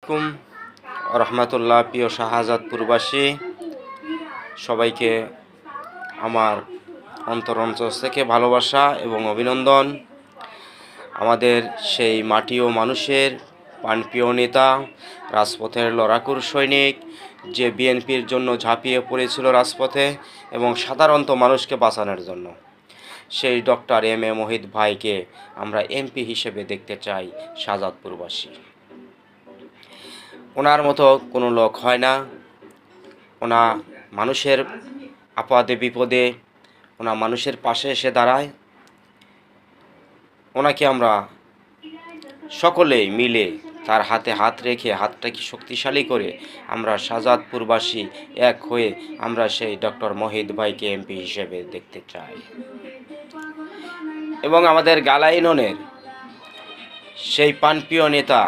আলাইকুম রহমতুল্লাহ। প্রিয় শাহজাদপুরবাসী, সবাইকে আমার অন্তর থেকে ভালোবাসা এবং অভিনন্দন। আমাদের সেই মাটি ও মানুষের প্রাণপ্রিয় নেতা, রাজপথের লড়াকুর সৈনিক, যে বিএনপির জন্য ঝাঁপিয়ে পড়েছিল রাজপথে এবং সাধারণত মানুষকে বাঁচানোর জন্য, সেই ডক্টর এম.এ. মহিত ভাইকে আমরা এমপি হিসেবে দেখতে চাই শাহজাদপুরবাসী। ওনার মতো কোনো লোক হয় না। ওনা মানুষের আপদে বিপদে ওনা মানুষের পাশে এসে দাঁড়ায়। ওনাকে আমরা সকলেই মিলে তার হাতে হাত রেখে, হাতটাকে শক্তিশালী করে আমরা শাহজাদপুরবাসী এক হয়ে আমরা সেই ডক্টর মহিত ভাইকে এমপি হিসেবে দেখতে চাই। এবং আমাদের গালা ইউনিয়নের সেই প্রাণপ্রিয় নেতা